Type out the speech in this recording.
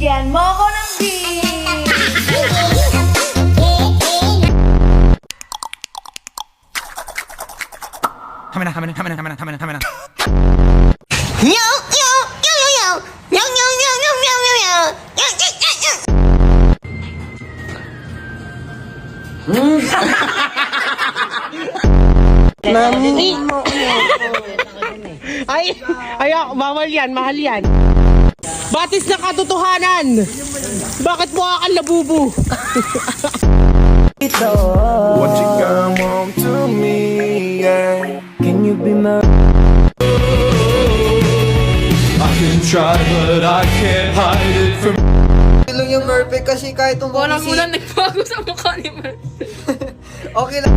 Bigyan mo ko ng beat! Kami na. Yo, yo, yo, yo, yo. Yo, yo, yo, yo, yo, yo, yo. Yo, yo, yo, yo. Mami. Ay, bawal yan, mahal yan. Batis na katotohanan. Bakit mo akal nabubu? What you got want to me, yeah. Can you be my... I can try but I can't hide it from lang yung Murphy kasi kahit Walang ulan nagbago sa mukha ni Mer. Okay lang.